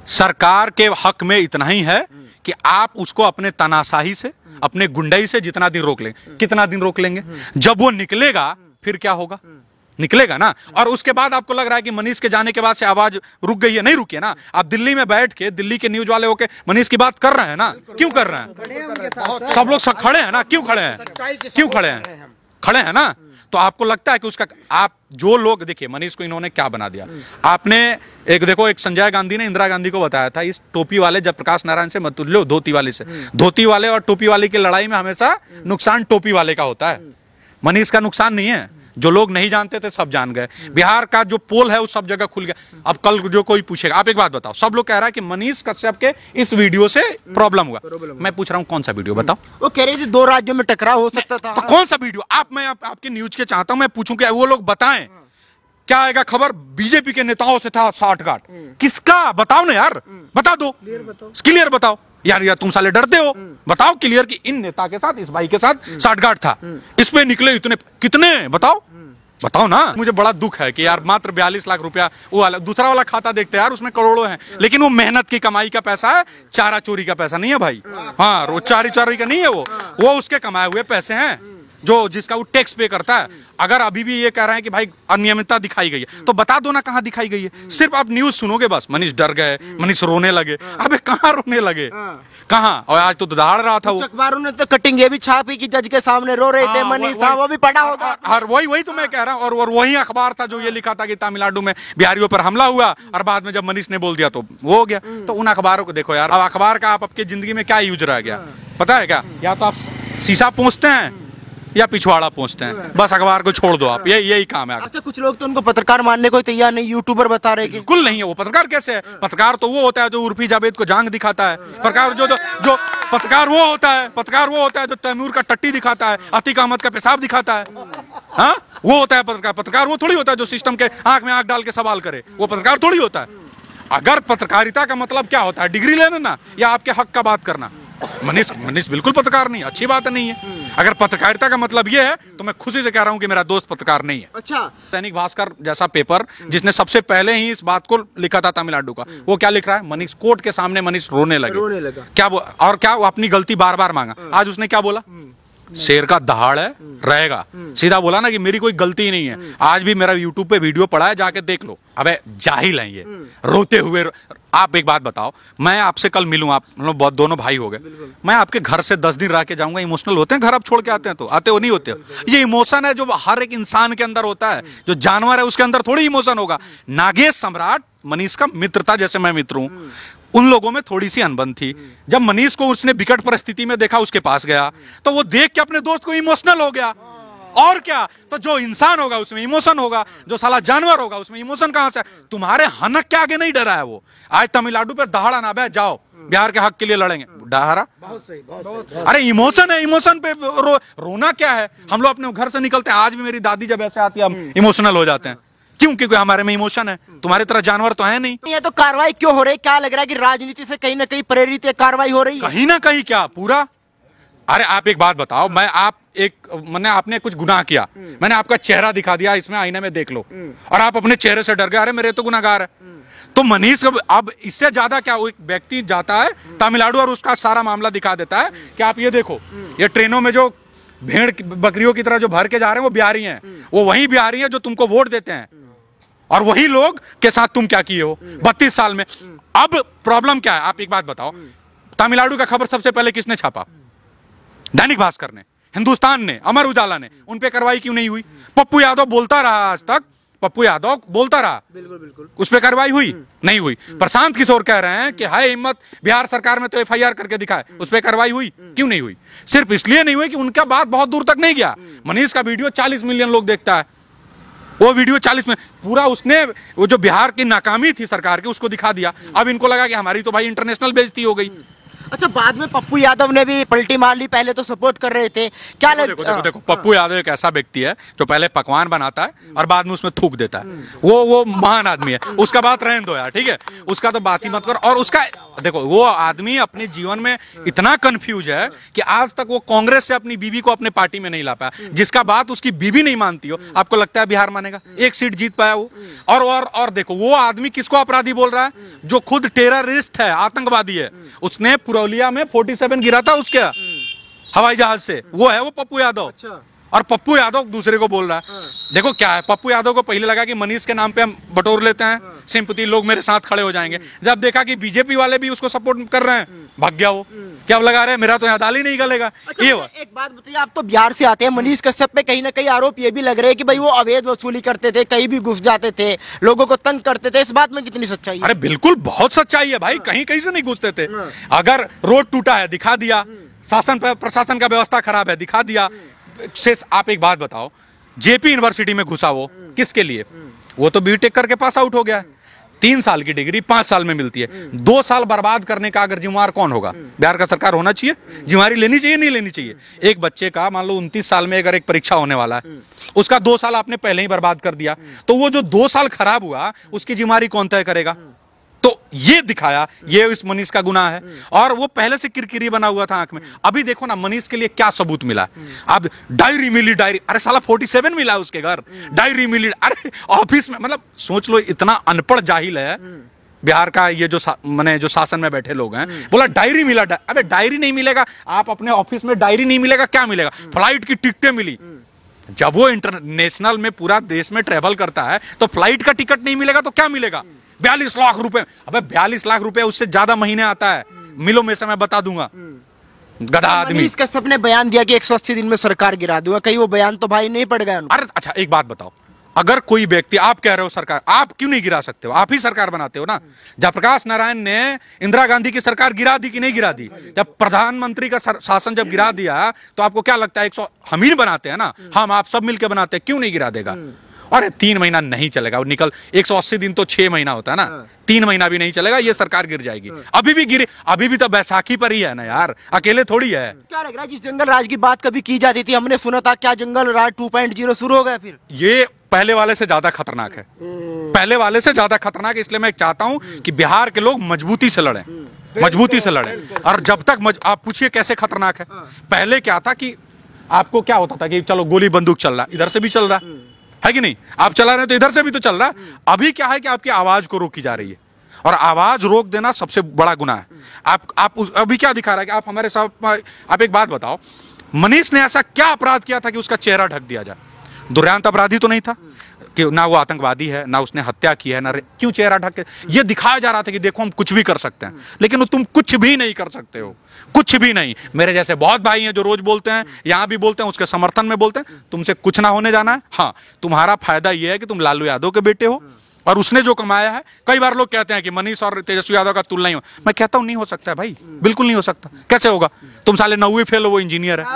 सरकार के हक में इतना ही है कि आप उसको अपने तानाशाही से, अपने गुंडई से जितना दिन रोक लेंगे। कितना दिन रोक लेंगे? जब वो निकलेगा फिर क्या होगा? निकलेगा ना। और उसके बाद आपको लग रहा है कि मनीष के जाने के बाद से आवाज रुक गई है? नहीं रुकी है ना। आप दिल्ली में बैठ के दिल्ली के न्यूज वाले होके मनीष की बात कर रहे हैं ना। क्यों कर रहे हैं? सब लोग खड़े हैं ना। क्यों खड़े हैं? क्यों खड़े हैं? खड़े हैं ना। तो आपको लगता है कि उसका, आप जो लोग, देखिए मनीष को इन्होंने क्या बना दिया। आपने एक देखो, एक संजय गांधी ने इंदिरा गांधी को बताया था, इस टोपी वाले जब प्रकाश नारायण से मत लो, धोती वाले से। धोती वाले और टोपी वाले की लड़ाई में हमेशा नुकसान टोपी वाले का होता है, मनीष का नुकसान नहीं है। जो लोग नहीं जानते थे सब जान गए। बिहार का जो पोल है वो सब जगह खुल गया। अब कल जो कोई पूछेगा, आप एक बात बताओ, सब लोग कह रहा है कि मनीष कश्यप के इस वीडियो से प्रॉब्लम हुआ। मैं पूछ रहा हूँ कौन सा वीडियो बताओ। वो कह रही थी 2 राज्यों में टकराव हो सकता था। तो कौन सा वीडियो? मैं आपके न्यूज के चाहता हूं, मैं पूछूं कि वो लोग बताएं। क्या आएगा खबर? बीजेपी के नेताओं से था साठगांठ। किसका? बताओ ना यार, बता दो, क्लियर बताओ यार तुम साले डरते हो। बताओ क्लियर कि इन नेता के साथ, इस भाई के साथ साठगांठ था, इसमें निकले इतने, कितने? बताओ ना। मुझे बड़ा दुख है कि यार मात्र 42 लाख रुपया, वो वाला दूसरा वाला खाता देखते हैं यार, उसमें करोड़ों हैं, लेकिन वो मेहनत की कमाई का पैसा है, चारा चोरी का पैसा नहीं है भाई। हाँ, रोज चोरी का नहीं है वो उसके कमाए हुए पैसे हैं, जो जिसका वो टैक्स पे करता है। अगर अभी भी ये कह रहे हैं कि भाई अनियमितता दिखाई गई है, तो बता दो ना कहां दिखाई गई है। सिर्फ आप न्यूज सुनोगे बस, मनीष डर गए, मनीष रोने लगे। अबे कहां रोने लगे? कहां? और आज तो दहाड़ रहा था वो। अखबारों ने तो कटिंग ये भी छापी कि जज के सामने रो रहे थे मनीष साहब, वो भी पढ़ा होगा। और वही तो मैं कह रहा हूं। और वही अखबार था जो ये लिखा था कि तमिलनाडु में बिहारियों पर हमला हुआ, और बाद में जब मनीष ने बोल दिया तो वो हो गया। तो उन अखबारों को देखो यार। अब अखबार का आप आपकी जिंदगी में क्या यूज रह गया पता है क्या? या तो आप शीशा पोंछते हैं या पिछवाड़ा पहुंचते हैं, बस अखबार को छोड़ दो आप। यही काम है। अच्छा, कुछ लोग तो उनको पत्रकार मानने को तैयार नहीं, यूट्यूबर बता रहे कि बिल्कुल नहीं है। वो पत्रकार कैसे है? पत्रकार तो वो होता है जो उर्फी जावेद को जांग दिखाता है। पत्रकार जो पत्रकार वो होता है जो तैमूर का टट्टी दिखाता है, अतीक अहमद का पेशाब दिखाता है। हाँ, वो होता है पत्रकार। पत्रकार वो थोड़ी होता है जो सिस्टम के आंख में आंख डाल के सवाल करे। वो पत्रकार थोड़ी होता है। अगर पत्रकारिता का मतलब क्या होता है? डिग्री लेना ना, या आपके हक का बात करना। मनीष बिल्कुल पत्रकार नहीं है, अच्छी बात नहीं है। अगर पत्रकारिता का मतलब ये है तो मैं खुशी से कह रहा हूं कि मेरा दोस्त पत्रकार नहीं है। अच्छा, दैनिक भास्कर जैसा पेपर जिसने सबसे पहले ही इस बात को लिखा था तमिलनाडु का, वो क्या लिख रहा है? मनीष कोर्ट के सामने मनीष रोने लगा। क्या वो, और क्या वो अपनी गलती बार बार मांगा। आज उसने क्या बोला? शेर का दहाड़ है, रहेगा। सीधा बोला ना कि मेरी कोई गलती नहीं है। आज भी मेरा यूट्यूब पे वीडियो पड़ा है, जाके देख लो। अबे जाहिल है ये, रोते हुए। आप एक बात बताओ, मैं आपसे कल मिलूं, आप मतलब बहुत दोनों भाई हो गए, मैं आपके घर से 10 दिन रह के जाऊंगा, इमोशनल होते हैं घर आप छोड़ के आते हैं तो? आते हो नहीं होते हो? ये इमोशन है जो हर एक इंसान के अंदर होता है। जो जानवर है उसके अंदर थोड़ी इमोशन होगा। नागेश सम्राट मनीष का मित्र था, जैसे मैं मित्र हूं। उन लोगों में थोड़ी सी अनबन थी। जब मनीष को उसने विकट परिस्थिति में देखा, उसके पास गया, तो वो देख के अपने दोस्त को इमोशनल हो गया। और क्या? तो जो इंसान होगा उसमें इमोशन होगा, जो साला जानवर होगा उसमें इमोशन कहां से? तुम्हारे हनक के आगे नहीं डरा है वो। आज तमिलनाडु पे दहाड़ा ना बे, जाओ बिहार के हक के लिए लड़ेंगे, डहारा। बहुत सही। अरे इमोशन है, इमोशन पे रोना क्या है? हम लोग अपने घर से निकलते हैं, आज भी मेरी दादी जब ऐसे आती है हम इमोशनल हो जाते हैं। क्यों? क्योंकि हमारे में इमोशन है। तुम्हारी तरह जानवर तो है नहीं। ये तो कार्रवाई क्यों हो रही? क्या लग रहा है कि राजनीति से कहीं ना कहीं प्रेरित कार्रवाई हो रही है? कहीं ना कहीं क्या पूरा? अरे आप एक बात बताओ, मैंने आपने कुछ गुनाह किया, मैंने आपका चेहरा दिखा दिया, इसमें आईने में देख लो, और आप अपने चेहरे से डर गए, अरे मेरे तो गुनाहगार है। तो मनीष, अब इससे ज्यादा क्या? वो एक व्यक्ति जाता है तमिलनाडु और उसका सारा मामला दिखा देता है कि आप ये देखो, ये ट्रेनों में जो भेड़ बकरियों की तरह जो भर के जा रहे हैं वो बिहारी हैं, वो वही बिहारी हैं जो तुमको वोट देते हैं, और वही लोग के साथ तुम क्या किए हो 32 साल में। अब प्रॉब्लम क्या है? आप एक बात बताओ, तमिलनाडु का खबर सबसे पहले किसने छापा? दैनिक भास्कर ने, हिंदुस्तान ने, अमर उजाला ने। उन पे कार्रवाई क्यों नहीं हुई? पप्पू यादव बोलता रहा, आज तक पप्पू यादव बोलता रहा, बिल्कुल। उस पे कार्रवाई हुई? नहीं हुई। प्रशांत किशोर कह रहे हैं कि हाय हिम्मत, बिहार सरकार में तो FIR करके दिखाए, उस पे कार्रवाई हुई? क्यों नहीं हुई? सिर्फ इसलिए नहीं हुई कि उनका बात बहुत दूर तक नहीं गया। मनीष का वीडियो 40 मिलियन लोग देखता है, वो वीडियो 40 में पूरा उसने वो जो बिहार की नाकामी थी सरकार की उसको दिखा दिया। अब इनको लगा कि हमारी तो भाई इंटरनेशनल बेइज्जती हो गई। अच्छा, बाद में पप्पू यादव ने भी पलटी मार ली, पहले तो सपोर्ट कर रहे थे, क्या देखो पप्पू यादव एक ऐसा व्यक्ति है जो पहले पकवान बनाता है और बाद में उसमें थूक देता है। वो महान आदमी है, उसका बात रहने दो यार, ठीक है, उसका तो बात ही मत करो। और उसका देखो, वो आदमी अपने जीवन में इतना कंफ्यूज है कि आज तक वो कांग्रेस से अपनी बीवी को अपने पार्टी में नहीं ला पाया। जिसका बात उसकी बीवी नहीं मानती हो, आपको लगता है बिहार मानेगा? एक सीट जीत पाया वो। और देखो, वो आदमी किसको अपराधी बोल रहा है? जो खुद टेररिस्ट है, आतंकवादी है। उसने पुरौलिया में 47 गिरा था उसके हवाई जहाज से, वो है वो पप्पू यादव। अच्छा। और पप्पू यादव दूसरे को बोल रहा है। देखो क्या है, पप्पू यादव को पहले लगा कि मनीष के नाम पे हम बटोर लेते हैं सिंपैथी, लोग मेरे साथ खड़े हो जाएंगे। जब देखा कि बीजेपी वाले भी उसको सपोर्ट कर रहे हैं, भाग गया वो। क्या लगा रहे मेरा तो यहाँ दाल ही नहीं गलेगा। अच्छा, एक बात बताइए, आप तो बिहार से आते हैं, मनीष कश्यप पे कहीं ना कहीं आरोप ये भी लग रहे हैं कि भाई वो अवैध वसूली करते थे, कहीं भी घुस जाते थे, लोगों को तंग करते थे। इस बात में कितनी सच्चाई है? अरे बिल्कुल, बहुत सच्चाई है भाई, कहीं कहीं से नहीं घुसते थे। अगर रोड टूटा है दिखा दिया, शासन प्रशासन का व्यवस्था खराब है दिखा दिया। शेष आप एक बात बताओ, जेपी यूनिवर्सिटी में घुसा वो किसके लिए? वो तो बीटेक करके पास आउट हो गया है। 3 साल की डिग्री 5 साल में मिलती है। 2 साल बर्बाद करने का अगर जिम्मेवार कौन होगा? बिहार का सरकार होना चाहिए? जिम्मेवारी लेनी चाहिए नहीं लेनी चाहिए? एक बच्चे का मान लो 29 साल में अगर एक परीक्षा होने वाला है, उसका 2 साल आपने पहले ही बर्बाद कर दिया, तो वो जो 2 साल खराब हुआ उसकी जिम्मेवारी कौन तय करेगा? तो ये दिखाया, ये इस मनीष का गुनाह है। और वो पहले से किरकिरी बना हुआ था आंख में। अभी देखो ना, मनीष के लिए क्या सबूत मिला। अब डायरी मिली, डायरी, अरे साला 47 मिला उसके घर, डायरी मिली, अरे ऑफिस में, मतलब सोच लो, इतना अनपढ़ जाहिल है बिहार का ये जो जो शासन में बैठे लोग हैं। बोला डायरी मिला, अबे डायरी नहीं मिलेगा, आप अपने ऑफिस में डायरी नहीं मिलेगा, क्या मिलेगा? फ्लाइट की टिकटें मिली। जब वो इंटरनेशनल में पूरा देश में ट्रेवल करता है तो फ्लाइट का टिकट नहीं मिलेगा तो क्या मिलेगा? 42 लाख रुपए। अबे 42 लाख रुपए उससे ज्यादा महीने आता है, मिलो में से मैं बता दूंगा। गधा आदमी। मनीष कश्यप ने बयान दिया कि 180 दिन में सरकार गिरा दूंगा, कहीं वो बयान तो भाई नहीं पड़ गया? अरे अच्छा, एक बात बताओ, अगर कोई व्यक्ति, आप कह रहे हो सरकार, आप क्यों नहीं गिरा सकते हो? आप ही सरकार बनाते हो ना। जयप्रकाश नारायण ने इंदिरा गांधी की सरकार गिरा दी कि नहीं गिरा दी? जब प्रधानमंत्री का शासन जब गिरा दिया तो आपको क्या लगता है? 100 हम ही बनाते हैं ना, हम आप सब मिलकर बनाते हैं, क्यों नहीं गिरा देगा? अरे 3 महीना नहीं चलेगा, वो निकल 180 दिन तो 6 महीना होता है ना, 3 महीना भी नहीं चलेगा, ये सरकार गिर जाएगी। अभी भी गिरे, अभी भी तो बैसाखी पर ही है ना यार, अकेले थोड़ी है। क्या लग रहा है, जिस जंगल राज की बात कभी की जाती थी, हमने सुना था, क्या जंगल राज 2.0 शुरू हो गया फिर? ये पहले वाले से ज्यादा खतरनाक है, पहले वाले से ज्यादा खतरनाक है। इसलिए मैं चाहता हूं कि बिहार के लोग मजबूती से लड़ें, मजबूती से लड़ें। और जब तक आप पूछिए कैसे खतरनाक है, पहले क्या था कि आपको क्या होता था कि चलो गोली बंदूक चल रहा, इधर से भी चल रहा है कि नहीं, आप चला रहे हैं तो इधर से भी तो चल रहा है। अभी क्या है कि आपकी आवाज को रोकी जा रही है, और आवाज रोक देना सबसे बड़ा गुनाह है। आप अभी क्या दिखा रहा है कि आप हमारे साथ, आप एक बात बताओ, मनीष ने ऐसा क्या अपराध किया था कि उसका चेहरा ढक दिया जाए? दुर्दांत अपराधी तो नहीं था कि ना वो आतंकवादी है, ना उसने हत्या की है, ना क्यों चेहरा ढक के? ये दिखाया जा रहा था कि देखो हम कुछ भी कर सकते हैं, लेकिन तुम कुछ भी नहीं कर सकते हो, कुछ भी नहीं। मेरे जैसे बहुत भाई हैं जो रोज बोलते हैं, यहां भी बोलते हैं, उसके समर्थन में बोलते हैं, तुमसे कुछ ना होने जाना है। हाँ, तुम्हारा फायदा यह है कि तुम लालू यादव के बेटे हो और उसने जो कमाया है। कई बार लोग कहते हैं कि मनीष और तेजस्वी यादव का तुलना नहीं हो, मैं कहता हूं नहीं हो सकता है भाई, बिल्कुल नहीं हो सकता। कैसे होगा? तुम साले 9वीं फेल हो, वो इंजीनियर है,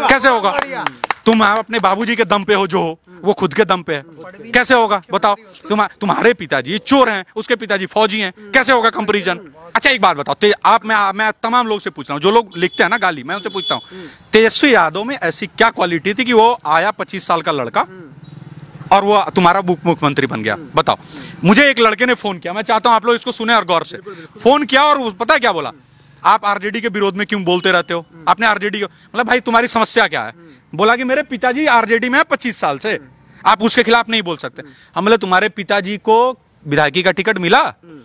कैसे होगा? तुम अपने बाबूजी के दम पे हो, जो हो वो खुद के दम पे है, कैसे होगा बताओ? तुम्हारे पिताजी चोर हैं, उसके पिताजी फौजी हैं, कैसे होगा कंपैरिजन? अच्छा एक बात बताओ, मैं तमाम लोग से पूछ रहा हूँ, जो लोग लिखते हैं ना गाली, मैं उनसे पूछता हूँ, तेजस्वी यादव में ऐसी क्या क्वालिटी थी कि वो आया 25 साल का लड़का और वो तुम्हारा मुख्यमंत्री बन गया? बताओ मुझे। एक लड़के ने फोन किया, मैं चाहता हूं आप लोग इसको सुने और गौर से। फोन किया और पता है क्या बोला? आप आरजेडी के विरोध में क्यों बोलते रहते हो? आपने आरजेडी को, मतलब भाई तुम्हारी समस्या क्या है? बोला कि मेरे पिताजी आरजेडी में है 25 साल से, आप उसके खिलाफ नहीं बोल सकते। हम बोले तुम्हारे पिताजी को विधायकी का टिकट मिला?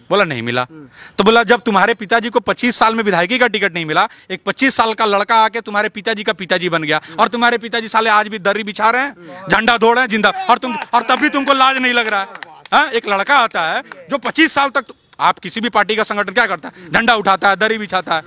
बोला नहीं मिला। तो बोला जब तुम्हारे पिताजी को 25 साल में विधायकी का टिकट नहीं मिला, एक 25 साल का लड़का आके तुम्हारे पिताजी का पिताजी बन गया, और तुम्हारे पिताजी साले आज भी दर्री बिछा रहे हैं, झंडा दौड़ रहे हैं जिंदा, और तब भी तुमको लाज नहीं लग रहा है? हाँ, एक लड़का आता है जो 25 साल तक, आप किसी भी पार्टी का संगठन क्या करता है? झंडा उठाता है, दर्री बिछाता है,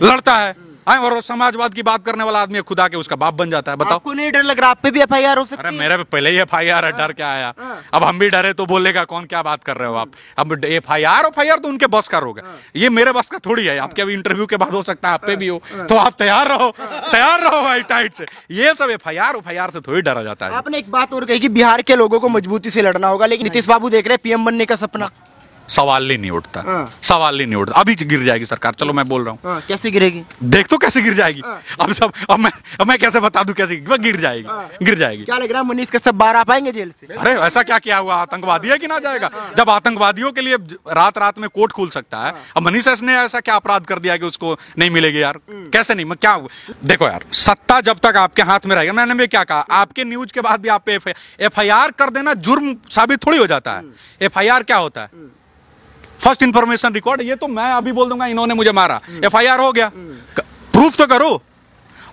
लड़ता है, और समाजवाद की बात करने वाला आदमी खुदा के उसका बाप बन जाता है। बताओ, आपको नहीं डर लग रहा? आप पे भी एफआईआर हो सकती है? अरे मेरे पे पहले ही एफआईआर है, डर क्या आया? अब हम भी डरे तो बोलेगा कौन, क्या बात कर रहे हो आप? अब एफआईआर तो उनके बस का होगा, ये मेरे बस का थोड़ी है। आपके अभी इंटरव्यू के बाद हो सकता है आप पे भी हो, तो आप तैयार रहो भाई टाइट से। ये सब एफआईआर से थोड़ी डरा जाता है। आपने एक बात और कही कि बिहार के लोगों को मजबूती से लड़ना होगा, लेकिन नीतीश बाबू देख रहे हैं पीएम बनने का सपना। सवाल ही नहीं उठता, सवाल ही नहीं उठता। अभी गिर जाएगी सरकार, चलो मैं बोल रहा हूँ। कैसे गिरेगी? देख तो कैसे गिर जाएगी। अब मैं कैसे बता दूं कैसे गिर जाएगी, गिर जाएगी। क्या लग रहा है मनीष कश्यप बाहर आ पाएंगे जेल से? अरे ऐसा क्या किया हुआ, आतंकवादी है कि ना जाएगा? जब आतंकवादियों के लिए रात रात में कोर्ट खुल सकता है, अब मनीष ने ऐसा क्या अपराध कर दिया कि उसको नहीं मिलेगी यार? कैसे नहीं? मैं क्या, देखो यार, सत्ता जब तक आपके हाथ में रहेगा, मैंने भी क्या कहा, आपके न्यूज के बाद भी आप पे FIR कर देना जुर्म साबित थोड़ी हो जाता है। FIR क्या होता है? First information record. ये तो मैं अभी बोल दूंगा इन्होंने मुझे मारा, FIR हो गया, प्रूफ तो करो।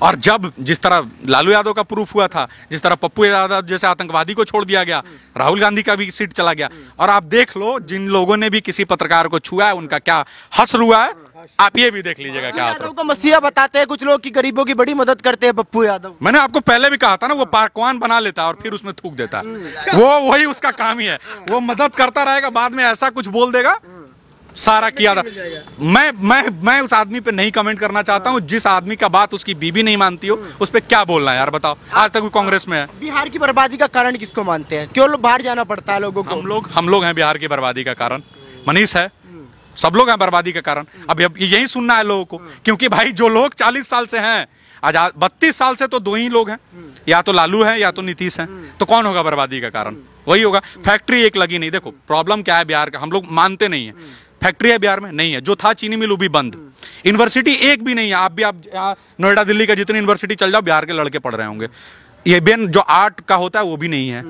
और जब जिस तरह लालू यादव का प्रूफ हुआ था, जिस तरह पप्पू यादव जैसे आतंकवादी को छोड़ दिया गया, राहुल गांधी का भी सीट चला गया, और आप देख लो जिन लोगों ने भी किसी पत्रकार को छुआ है उनका क्या हश्र हुआ है, आप ये भी देख लीजिएगा क्या हश्र। यादव को मसीहा बताते हैं कुछ लोग कि गरीबों की बड़ी मदद करते हैं पप्पू यादव। मैंने आपको पहले भी कहा था ना, वो पाकवान बना लेता है और फिर उसमें थूक देता है, वो वही उसका काम ही है, वो मदद करता रहेगा, बाद में ऐसा कुछ बोल देगा सारा किया था। मैं उस आदमी पे नहीं कमेंट करना चाहता हूँ, जिस आदमी का बात उसकी बीबी नहीं मानती हो उस पे क्या बोलना है यार, बताओ। आज तक वो कांग्रेस में है। बिहार की बर्बादी का कारण किसको मानते हैं? क्यों बाहर जाना पड़ता है लोगों को? हम लोग हैं बिहार की बर्बादी का कारण, मनीष है, सब लोग हैं बर्बादी का कारण। अब यही सुनना है लोगों को, क्योंकि भाई जो लोग 40 साल से हैं, आजाद 32 साल से तो दो ही लोग हैं, या तो लालू है या तो नीतीश है, तो कौन होगा बर्बादी का कारण? वही होगा। फैक्ट्री एक लगी नहीं। देखो प्रॉब्लम क्या है बिहार का, हम लोग मानते नहीं है। फैक्ट्री है बिहार में नहीं है, जो था चीनी मिल वो भी बंद, यूनिवर्सिटी एक भी नहीं है। आप नोएडा दिल्ली का जितनी यूनिवर्सिटी चल जाओ, बिहार के लड़के पढ़ रहे होंगे। ये बेन जो आर्ट का होता है वो भी नहीं है।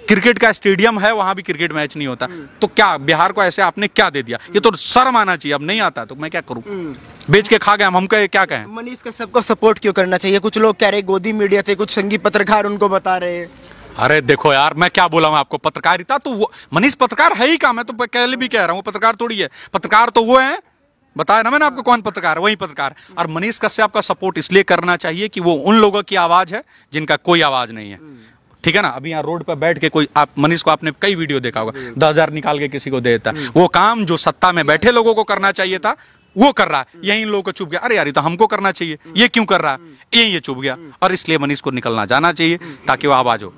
क्रिकेट का स्टेडियम है, वहां भी क्रिकेट मैच नहीं होता। तो क्या बिहार को ऐसे आपने क्या दे दिया? ये तो शर्म आना चाहिए। अब नहीं आता तो मैं क्या करूं, बेच के खा गए हम क्या कहें? मनीष कश्यप को सपोर्ट क्यों करना चाहिए? कुछ लोग कह रहे गोदी मीडिया थे, कुछ संघी पत्रकार उनको बता रहे हैं। अरे देखो यार, मैं क्या बोला हूं आपको, पत्रकारिता तो वो मनीष पत्रकार है ही का, मैं तो पहले भी कह रहा हूं पत्रकार थोड़ी है। पत्रकार तो वो है, बताया ना मैंने आपको कौन पत्रकार, वही पत्रकार। और मनीष कश्यप का सपोर्ट इसलिए करना चाहिए कि वो उन लोगों की आवाज है जिनका कोई आवाज नहीं है, ठीक है ना। अभी यहाँ रोड पर बैठ के कोई, आप मनीष को आपने कई वीडियो देखा होगा, 10,000 निकाल के किसी को दे देता। वो काम जो सत्ता में बैठे लोगों को करना चाहिए था वो कर रहा है, यही इन लोगों को चुप गया। अरे यार, ये तो हमको करना चाहिए, ये क्यों कर रहा है, ये चुप गया। और इसलिए मनीष को निकलना जाना चाहिए ताकि वो आवाज हो।